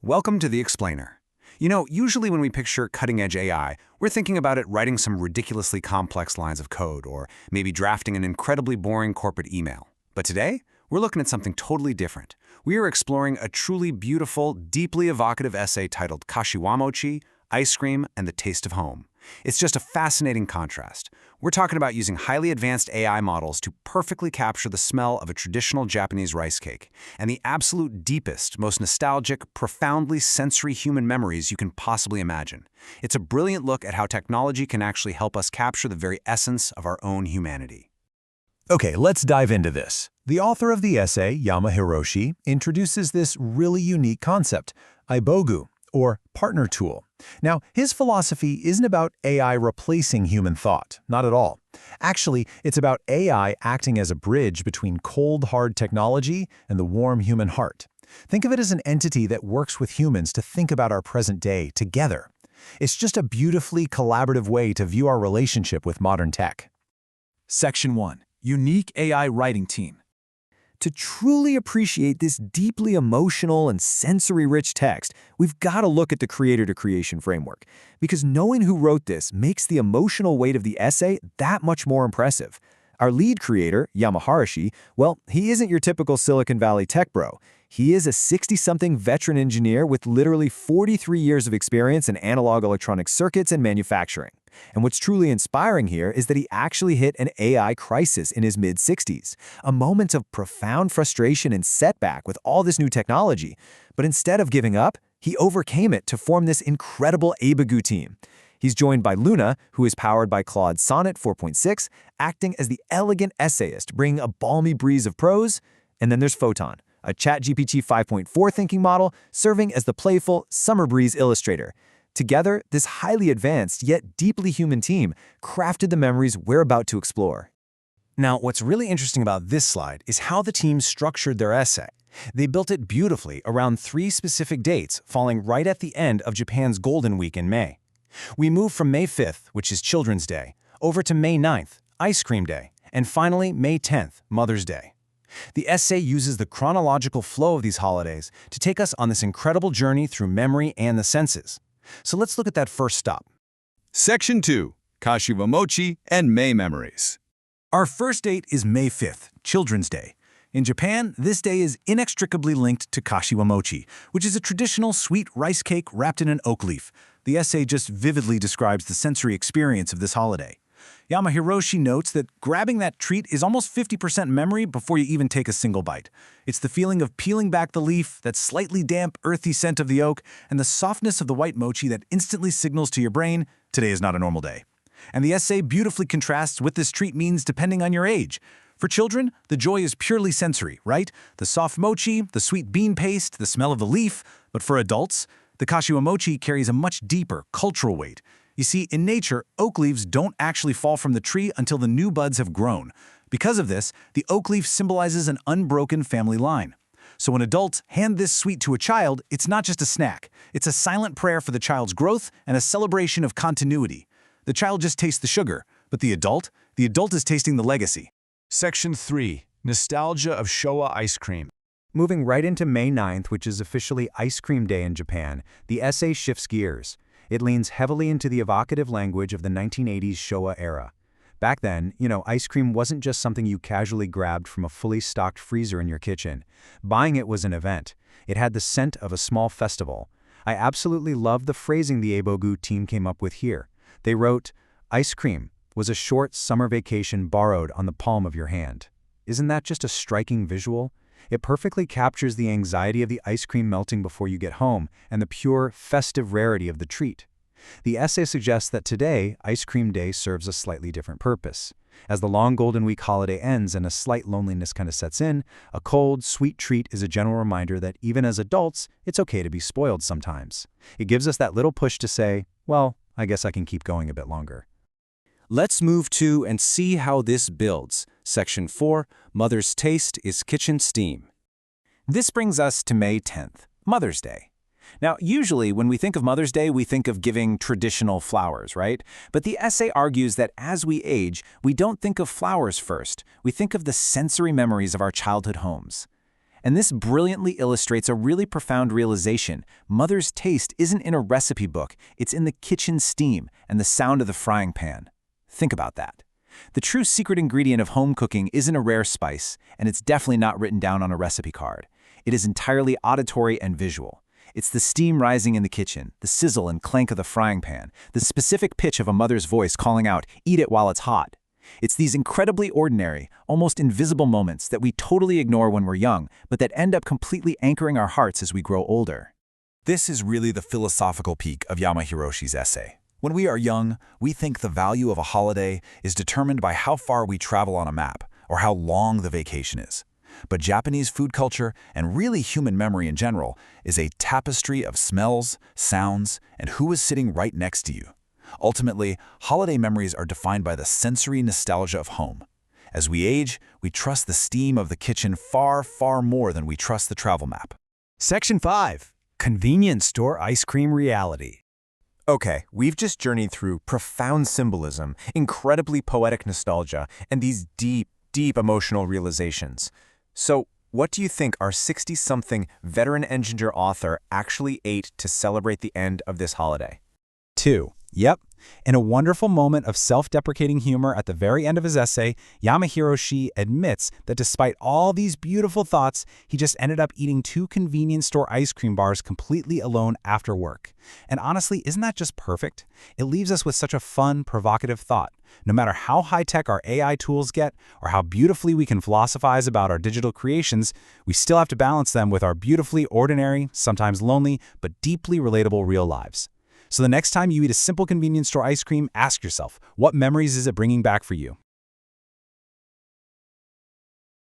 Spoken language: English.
Welcome to The Explainer. Usually when we picture cutting-edge AI, we're thinking about it writing some ridiculously complex lines of code or maybe drafting an incredibly boring corporate email. But today, we're looking at something totally different. We are exploring a truly beautiful, deeply evocative essay titled Kashiwamochi, Ice Cream, and the Taste of Home. It's just a fascinating contrast. We're talking about using highly advanced AI models to perfectly capture the smell of a traditional Japanese rice cake and the absolute deepest, most nostalgic, profoundly sensory human memories you can possibly imagine. It's a brilliant look at how technology can actually help us capture the very essence of our own humanity. Okay, let's dive into this. The author of the essay, Hiroshi, introduces this really unique concept, ibogu, or partner tool. Now, his philosophy isn't about AI replacing human thought, not at all. Actually, it's about AI acting as a bridge between cold, hard technology and the warm human heart. Think of it as an entity that works with humans to think about our present day together. It's just a beautifully collaborative way to view our relationship with modern tech. Section 1. Unique AI Writing Team. To truly appreciate this deeply emotional and sensory-rich text, we've got to look at the creator-to-creation framework, because knowing who wrote this makes the emotional weight of the essay that much more impressive. Our lead creator, Hiroshi, well, he isn't your typical Silicon Valley tech bro. He is a 60-something veteran engineer with literally 43 years of experience in analog electronic circuits and manufacturing. And what's truly inspiring here is that he actually hit an AI crisis in his mid-60s, a moment of profound frustration and setback with all this new technology. But instead of giving up, he overcame it to form this incredible ibogu team. He's joined by Luna, who is powered by Claude Sonnet 4.6, acting as the elegant essayist, bringing a balmy breeze of prose. And then there's Photon, a ChatGPT 5.4 thinking model, serving as the playful summer breeze illustrator. Together, this highly advanced yet deeply human team crafted the memories we're about to explore. Now, what's really interesting about this slide is how the team structured their essay. They built it beautifully around 3 specific dates, falling right at the end of Japan's Golden Week in May. We move from May 5th, which is Children's Day, over to May 9th, Ice Cream Day, and finally May 10th, Mother's Day. The essay uses the chronological flow of these holidays to take us on this incredible journey through memory and the senses. So let's look at that first stop. Section 2. Kashiwamochi and May Memories. Our first date is May 5th, Children's Day. In Japan, this day is inextricably linked to Kashiwamochi, which is a traditional sweet rice cake wrapped in an oak leaf. The essay just vividly describes the sensory experience of this holiday. Hiroshi notes that grabbing that treat is almost 50% memory before you even take a single bite. It's the feeling of peeling back the leaf, that slightly damp, earthy scent of the oak, and the softness of the white mochi that instantly signals to your brain, today is not a normal day. And the essay beautifully contrasts what this treat means depending on your age. For children, the joy is purely sensory, right? The soft mochi, the sweet bean paste, the smell of the leaf. But for adults, the kashiwamochi carries a much deeper cultural weight. You see, in nature, oak leaves don't actually fall from the tree until the new buds have grown. Because of this, the oak leaf symbolizes an unbroken family line. So when adults hand this sweet to a child, it's not just a snack. It's a silent prayer for the child's growth and a celebration of continuity. The child just tastes the sugar, but the adult is tasting the legacy. Section 3. Nostalgia of Showa Ice Cream. Moving right into May 9th, which is officially Ice Cream Day in Japan, the essay shifts gears. It leans heavily into the evocative language of the 1980s Showa era. Back then, ice cream wasn't just something you casually grabbed from a fully stocked freezer in your kitchen. Buying it was an event. It had the scent of a small festival. I absolutely love the phrasing the ibogu team came up with here. They wrote, "Ice cream was a short summer vacation borrowed on the palm of your hand." Isn't that just a striking visual? It perfectly captures the anxiety of the ice cream melting before you get home and the pure, festive rarity of the treat. The essay suggests that today, Ice Cream Day serves a slightly different purpose. As the long Golden Week holiday ends and a slight loneliness kind of sets in, a cold, sweet treat is a general reminder that even as adults, it's okay to be spoiled sometimes. It gives us that little push to say, well, I guess I can keep going a bit longer. Let's move to and see how this builds. Section 4, Mother's Taste is Kitchen Steam. This brings us to May 10th, Mother's Day. Now, usually when we think of Mother's Day, we think of giving traditional flowers, right? But the essay argues that as we age, we don't think of flowers first. We think of the sensory memories of our childhood homes. And this brilliantly illustrates a really profound realization. Mother's taste isn't in a recipe book, it's in the kitchen steam and the sound of the frying pan. Think about that. The true secret ingredient of home cooking isn't a rare spice, and it's definitely not written down on a recipe card. It is entirely auditory and visual. It's the steam rising in the kitchen, the sizzle and clank of the frying pan, the specific pitch of a mother's voice calling out, "Eat it while it's hot." It's these incredibly ordinary, almost invisible moments that we totally ignore when we're young, but that end up completely anchoring our hearts as we grow older. This is really the philosophical peak of Yamahiroshi's essay. When we are young, we think the value of a holiday is determined by how far we travel on a map or how long the vacation is. But Japanese food culture, and really human memory in general, is a tapestry of smells, sounds, and who is sitting right next to you. Ultimately, holiday memories are defined by the sensory nostalgia of home. As we age, we trust the steam of the kitchen far, far more than we trust the travel map. Section 5. Convenience store ice cream reality. Okay, we've just journeyed through profound symbolism, incredibly poetic nostalgia, and these deep, deep emotional realizations. So, what do you think our 60-something veteran engineer author actually ate to celebrate the end of this holiday? 2. Yep. In a wonderful moment of self-deprecating humor at the very end of his essay, Yamahiroshi admits that despite all these beautiful thoughts, he just ended up eating 2 convenience store ice cream bars completely alone after work. And honestly, isn't that just perfect? It leaves us with such a fun, provocative thought. No matter how high-tech our AI tools get, or how beautifully we can philosophize about our digital creations, we still have to balance them with our beautifully ordinary, sometimes lonely, but deeply relatable real lives. So the next time you eat a simple convenience store ice cream, ask yourself, what memories is it bringing back for you?